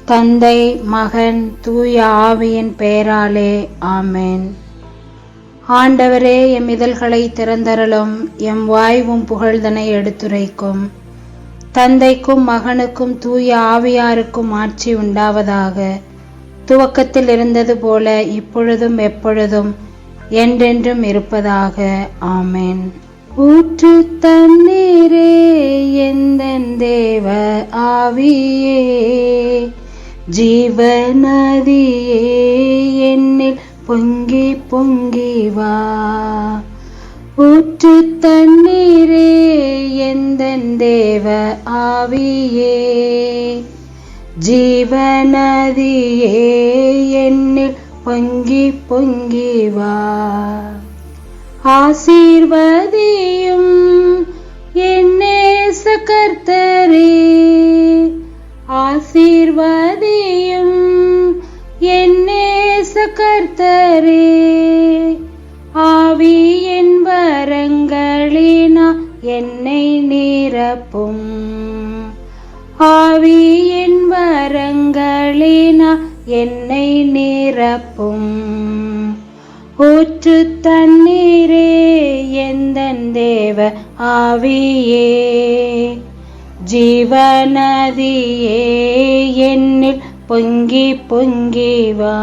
தந்தை, மகன், தூய ஆவியின் பெயராலே ஆமென். ஆண்டவரே, எம் இதழ்களை திறந்தருளும், எம் வாய்வும் புகழ்தனை எடுத்துரைக்கும். தந்தைக்கும் மகனுக்கும் தூய ஆவியாருக்கும் ஆட்சி உண்டாவதாக. துவக்கத்தில் இருந்தது போல இப்பொழுதும் எப்பொழுதும் என்றென்றும் இருப்பதாக. ஆமென். ஊற்று தண்ணீரே எந்தன் தேவ ஆவியே, ஜீவநதியே என்னில் பொங்கி பொங்கி வா. ஊற்று தண்ணீரே எந்தன் தேவ ஆவியே, ஜீவநதியே என்னில் பொங்கி பொங்கி வா. ஆசீர்வதியும் என் நேச கர்த்தரே, ஆசீர்வதியும் என் நேச கர்த்தரே, ஆவியின் வரங்களினா என்னை நிரப்பும். ஆவியின் வரங்களினா என்னை நிரப்பும். ஊற்று தண்ணீரே எந்தன் தேவ ஆவியே, ஜீவநதியே என்னில் பொங்கி பொங்கி வா.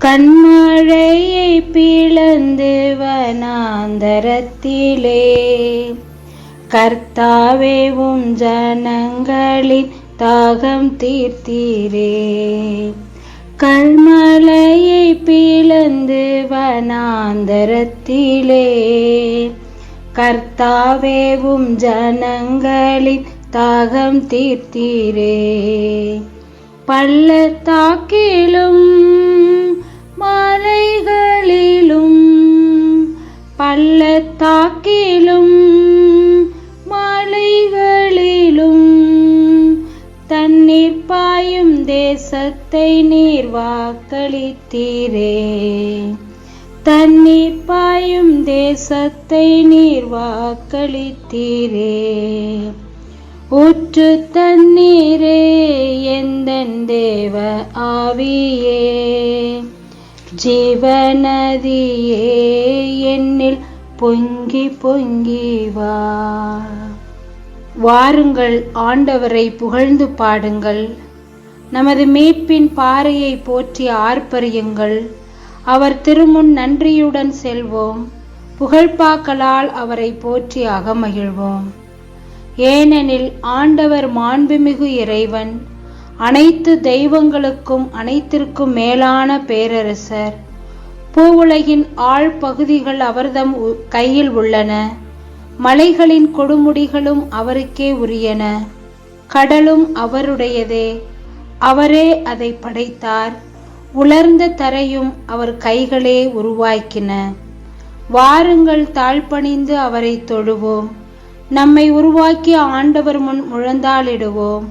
கண்மழையை பிளந்து வனாந்தரத்திலே, கர்த்தாவே உம் ஜனங்களின் தாகம் தீர்த்தீரே. கல்மலையை பிளந்து வனாந்தரத்திலே, கர்த்தாவே உம் ஜனங்களின் தாகம் தீர்த்தீரே. பள்ளத்தாக்கிலும் மலைகளிலும், பள்ளத்தாக்கிலும் மலைகளிலும், தண்ணீர் பாயும் தேசத்தை நீர் வாக்களித்தீரே. தண்ணீர் பாயும் தேசத்தை நீர் வாக்களித்தீரே. ஊற்று தண்ணீரே எந்தன் தேவ ஆவியே, ஜீவநதியே என்னில் பொங்கி பொங்கி வா. வாருங்கள், ஆண்டவரை புகழ்ந்து பாடுங்கள். நமது மீட்பின் பாறையை போற்றி ஆர்ப்பரியுங்கள். அவர் திருமுன் நன்றியுடன் செல்வோம். புகழ்பாக்களால் அவரை போற்றி அகமகிழ்வோம். ஏனெனில் ஆண்டவர் மாண்புமிகு இறைவன், அனைத்து தெய்வங்களுக்கும் அனைத்திற்கும் மேலான பேரரசர். பூவுலகின் ஆழ் பகுதிகள் அவர்தம் கையில் உள்ளன. மலைகளின் கொடுமுடிகளும் அவருக்கே உரியன. கடலும் அவருடையதே, அவரே அதை படைத்தார். உலர்ந்த தரையும் அவர் கைகளே உருவாக்கின. வாருங்கள், தாழ்பணிந்து அவரை தொழுவோம். நம்மை உருவாக்கிய ஆண்டவர் முன் முழந்தாளிடுவோம்.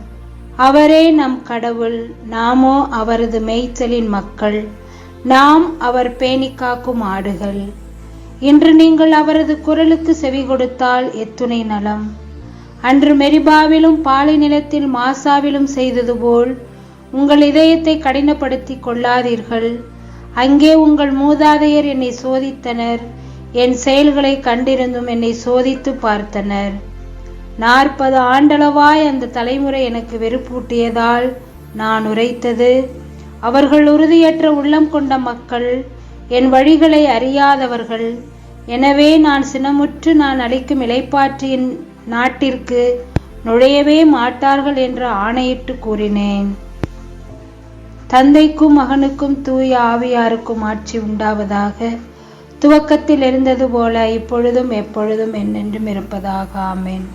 அவரே நம் கடவுள், நாமோ அவரது மேய்ச்சலின் மக்கள். நாம் அவர் பேணிக்காக்கும் ஆடுகள். இன்று நீங்கள் அவரது குரலுக்கு செவி கொடுத்தால் எத்துணை நலம். அன்று மெரிபாவிலும் பாலை நிலத்தில் மாசாவிலும் செய்தது போல் உங்கள் இதயத்தை கடினப்படுத்தி கொள்ளாதீர்கள். அங்கே உங்கள் மூதாதையர் என்னை சோதித்தனர். என் செயல்களை கண்டிருந்தும் என்னை சோதித்து பார்த்தனர். 40 ஆண்டளவாய் அந்த தலைமுறை எனக்கு வெறுப்பூட்டியதால் நான் உரைத்தது, அவர்கள் உறுதியற்ற உள்ளம் கொண்ட மக்கள், என் வழிகளை அறியாதவர்கள். எனவே நான் சினமுற்று நான் அளிக்கும் இளைப்பாற்றியின் நாட்டிற்கு நுழையவே மாட்டார்கள் என்று ஆணையிட்டு கூறினேன். தந்தைக்கும் மகனுக்கும் தூய ஆவியாருக்கும் ஆட்சி உண்டாவதாக. துவக்கத்தில் இருந்தது போல இப்பொழுதும் எப்பொழுதும் என்றென்றும் இருப்பதாக. ஆமென்.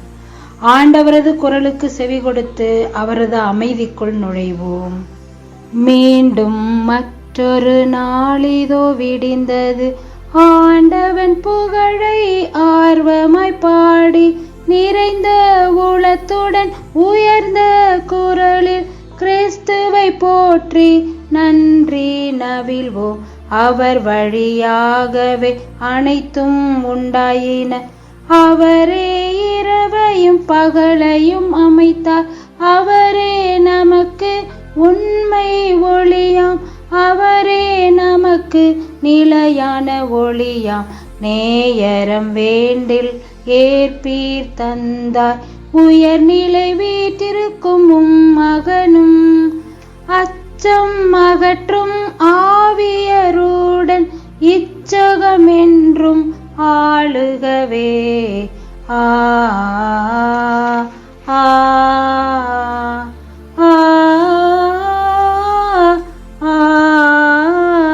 ஆண்டவரது குரலுக்கு செவி கொடுத்து அவரது அமைதிக்குள் நுழைவோம். மீண்டும் மற்றொரு நாளிதோ விடிந்தது. ஆண்டவன் புகழை ஆர்வமாய் பாடி, நிறைந்த உளத்துடன் உயர்ந்த குரலில் கிறிஸ்துவை போற்றி நன்றி நவில்வோம். அவர் வழியாகவே அனைத்தும் உண்டாயின. அவரே இரவையும் பகலையும் அமைத்தார். அவரே நமக்கு உண்மை ஒளியாம் அவரே நமக்கு நிலையான ஒளியாம். நேயரம் வேண்டில் ஏற்பீர் தந்தார் உயர்நிலை வீற்றிருக்கும் மகனும். அச்சம் அகற்றும் ஆவியருடன் இச்சகமென்றும் ஆளுகவே. ஆ ஆ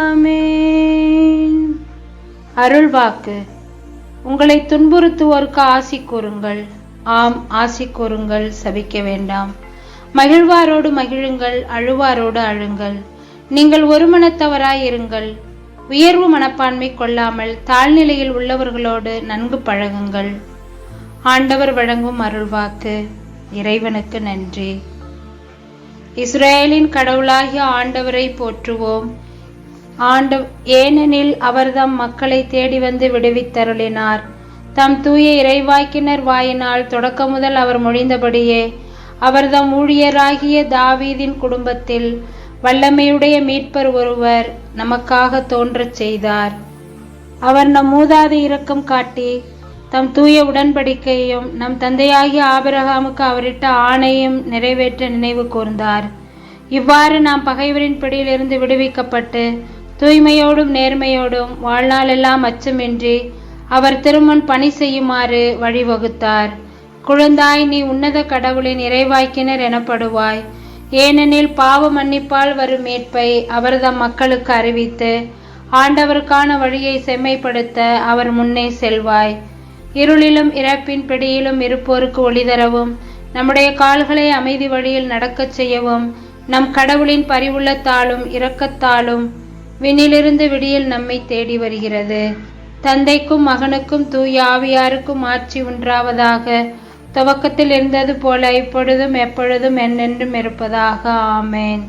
ஆமென். அருள்வாக்கு. உங்களை துன்புறுத்துவோருக்கு ஆசி கூறுங்கள். ஆம், ஆசி கூறுங்கள், சபிக்க வேண்டாம். மகிழ்வாரோடு மகிழுங்கள், அழுவாரோடு அழுங்கள். நீங்கள் ஒருமனத்தவராயிருங்கள். உயர்வு மனப்பான்மை கொள்ளாமல் தாழ்நிலையில் உள்ளவர்களோடு நன்கு பழகுங்கள். ஆண்டவர் வழங்கும் அருள்வாக்கு. இறைவனுக்கு நன்றி. இஸ்ரேலின் கடவுளாகிய ஆண்டவரை போற்றுவோம். ஏனெனில் அவர் தம் மக்களை தேடி வந்து விடுவித்தருளினார். தம் தூய இறைவாக்கினர் வாயினால் தொடக்க முதல் அவர் மொழிந்தபடியே அவர் தம் ஊழியராகிய தாவீதின் குடும்பத்தில் வல்லமையுடைய மீட்பர் ஒருவர் நமக்காக தோன்றச் செய்தார். அவர் நம் மூதாதை இரக்கம் காட்டி தம் தூய உடன்படிக்கையும் நம் தந்தையாகிய ஆபிரகாமுக்கு அவரிட்ட ஆணையும் நிறைவேற்ற நினைவு கூர்ந்தார். இவ்வாறு நாம் பகைவரின் பிடியிலிருந்து விடுவிக்கப்பட்டு தூய்மையோடும் நேர்மையோடும் வாழ்நாளெல்லாம் அச்சமின்றி அவர் திருமுன் பணி செய்யுமாறு வழிவகுத்தார். குழந்தாய், நீ உன்னத கடவுளின் இறைவாக்கினர் எனப்படுவாய். ஏனெனில் பாவ மன்னிப்பால் வரும் மீட்பை அவர் தம் மக்களுக்கு அறிவித்து ஆண்டவருக்கான வழியை செம்மைப்படுத்த அவர் முன்னே செல்வாய். இருளிலும் இறப்பின் பிடியிலும் இருப்போருக்கு ஒளி தரவும் நம்முடைய கால்களை அமைதி வழியில் நடக்கச் செய்யவும் நம் கடவுளின் பரிவுள்ளத்தாலும் இரக்கத்தாலும் விண்ணிலிருந்து விடியல் நம்மை தேடி வருகிறது. தந்தைக்கும் மகனுக்கும் தூய ஆவியாருக்கும் ஆட்சி உண்டாவதாக. துவக்கத்தில் இருந்தது போல இப்பொழுதும் எப்பொழுதும் என்றென்றும் இருப்பதாக. ஆமேன்.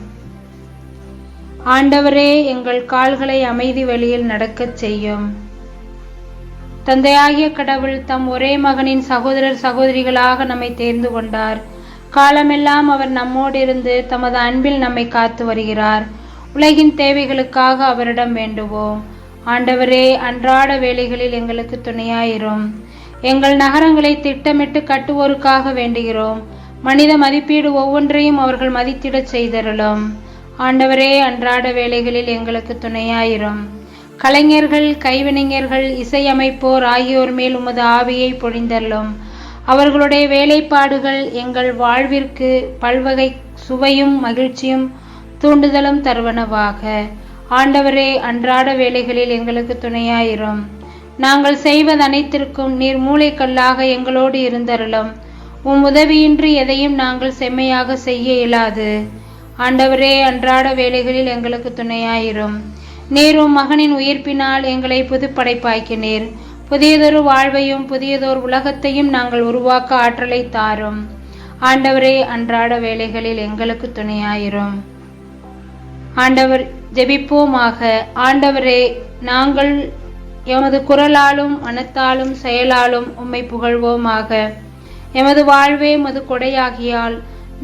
ஆண்டவரே, எங்கள் கால்களை அமைதி வழியில் நடக்கச் செய்யும். தந்தையாகிய கடவுள் தம் ஒரே மகனின் சகோதரர் சகோதரிகளாக நம்மை தேர்ந்து கொண்டார். காலமெல்லாம் அவர் நம்மோடு இருந்து தமது அன்பில் நம்மை காத்து வருகிறார். உலகின் தேவைகளுக்காக அவரிடம் வேண்டுவோம். ஆண்டவரே, அன்றாட வேலைகளில் எங்களுக்கு துணையாயிரும். எங்கள் நகரங்களை திட்டமிட்டு கட்டுவோருக்காக வேண்டுகிறோம். மனித மதிப்பீடு ஒவ்வொன்றையும் அவர்கள் மதித்திடச் செய்தருளும். ஆண்டவரே, அன்றாட வேலைகளில் எங்களுக்கு துணையாயிரும். கலைஞர்கள், கைவினைஞர்கள், இசையமைப்போர் ஆகியோர் மேல் உமது ஆவியை பொழிந்தருளும். அவர்களுடைய வேலைப்பாடுகள் எங்கள் வாழ்விற்கு பல்வகை சுவையும் மகிழ்ச்சியும் தூண்டுதலும் தருவனவாக. ஆண்டவரே, அன்றாட வேலைகளில் எங்களுக்கு துணையாயிரும். நாங்கள் செய்வது அனைத்திற்கும் நீர் மூளைக்கல்லாக எங்களோடு இருந்தருளும். உம் உதவியின்றி எதையும் நாங்கள் செம்மையாக செய்ய இயலாது. ஆண்டவரே, அன்றாட வேலைகளில் எங்களுக்கு துணையாயிரும். நீர் உம் மகனின் உயிர்ப்பினால் எங்களை புதுப்படைப்பாக்கினீர். புதியதொரு வாழ்வையும் புதியதோர் உலகத்தையும் நாங்கள் உருவாக்க ஆற்றலை தாரும். ஆண்டவரே, அன்றாட வேலைகளில் எங்களுக்கு துணையாயிரும். ஆண்டவர், ஜெபிப்போமாக. ஆண்டவரே, நாங்கள் எமது குரலாலும் மனத்தாலும் செயலாலும் உம்மை புகழ்வோமாக. எமது வாழ்வே உமது கொடையாகியால்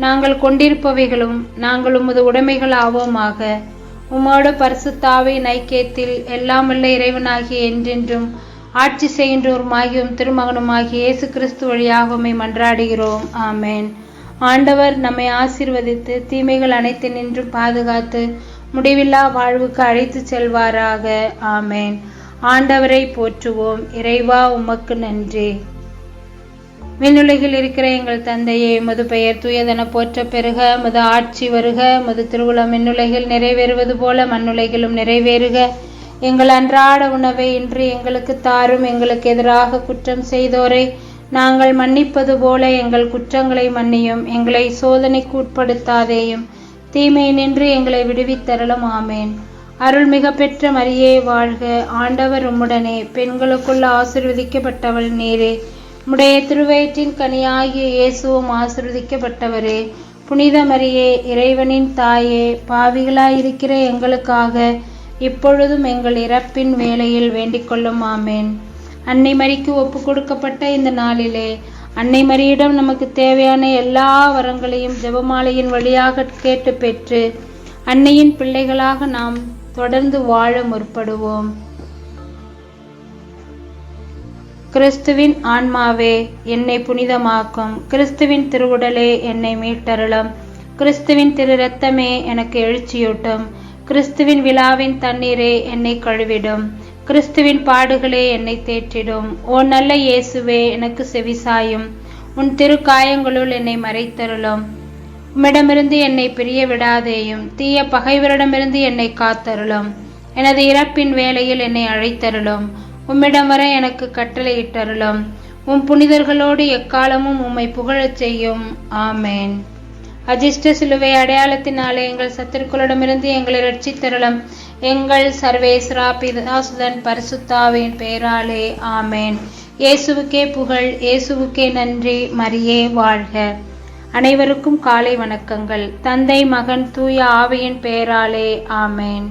நாங்கள் கொண்டிருப்பவைகளும் நாங்கள் உமது உடைமைகள் ஆவோமாக. உமோடு பரிசுத்தாவின் ஐக்கியத்தில் எல்லாம் வல்ல இறைவனாகிய என்றென்றும் ஆட்சி செய்கின்றோருமாகியும் திருமகனுமாகிய இயேசு கிறிஸ்து வழியாக உம்மை மன்றாடுகிறோம். ஆமேன். ஆண்டவர் நம்மை ஆசீர்வதித்து தீமைகள் அனைத்தினின்றும் பாதுகாத்து முடிவில்லா வாழ்வுக்கு அழைத்து செல்வாராக. ஆமேன். ஆண்டவரை போற்றுவோம். இறைவா, உமக்கு நன்றி. விண்ணுலகில் இருக்கிற எங்கள் தந்தையே, உமது பெயர் தூயதென போற்ற பெருக. உமது ஆட்சி வருக. உமது திருவுளம் விண்ணுலகில் நிறைவேறுவது போல மண்ணுலகிலும் நிறைவேறுக. எங்கள் அன்றாட உணவை இன்று எங்களுக்கு தாரும். எங்களுக்கு எதிராக குற்றம் செய்தோரை நாங்கள் மன்னிப்பது போல எங்கள் குற்றங்களை மன்னியும். எங்களை சோதனைக்கு உட்படுத்தாதேயும், தீமை நின்று எங்களை விடுவித்தருளும். ஆமேன். அருள்மிக பெற்ற மரியே வாழ்க. ஆண்டவர் உம்முடனே, பெண்களுக்குள் ஆசீர்வதிக்கப்பட்டவள் நீரே. உம்முடைய திருவயிற்றின் கனியாகிய இயேசுவும் ஆசீர்வதிக்கப்பட்டவரே. புனித மரியே, இறைவனின் தாயே, பாவிகளாயிருக்கிற எங்களுக்காக இப்பொழுதும் எங்கள் இறப்பின் வேளையில் வேண்டிக் கொள்ளும். ஆமேன். அன்னை மரிக்கு ஒப்பு கொடுக்கப்பட்ட இந்த நாளிலே அன்னை மரியிடம் நமக்கு தேவையான எல்லா வரங்களையும் ஜெபமாலையின் வழியாக கேட்டு பெற்று அன்னையின் பிள்ளைகளாக நாம் தொடர்ந்து வாழ முற்படுவோம். கிறிஸ்துவின் ஆன்மாவே என்னை புனிதமாக்கும். கிறிஸ்துவின் திருவுடலே என்னை மீட்டருளும். கிறிஸ்துவின் திரு இரத்தமே எனக்கு எழுச்சியூட்டும். கிறிஸ்துவின் விழாவின் தண்ணீரே என்னை கழுவிடும். கிறிஸ்துவின் பாடுகளே என்னை தேற்றிடும். ஓ நல்ல இயேசுவே, எனக்கு செவிசாயும். உன் திரு காயங்களுள் என்னை மறைத்தருளும். உம்மிடமிருந்து என்னை பிரிய விடாதேயும். தீய பகைவரிடமிருந்து என்னை காத்தருளும். எனது இறப்பின் வேளையில் என்னை அழைத்தருளும். உம்மிடம் வர எனக்கு கட்டளையிட்டருளும். உம் புனிதர்களோடு எக்காலமும் உம்மை புகழச் செய்யும். ஆமேன். அஜிஷ்ட சிலுவை அடையாளத்தினாலே எங்கள் சத்துருக்களிடமிருந்து எங்களை ரட்சித்தருளும். எங்கள் சர்வேஸ்வரா பிதாசுதன் பரிசுத்தாவின் பெயராலே ஆமேன். இயேசுவுக்கே புகழ், இயேசுவுக்கே நன்றி, மரியே வாழ்க. அனைவருக்கும் காலை வணக்கங்கள். தந்தை, மகன், தூய ஆவியின் பெயராலே ஆமேன்.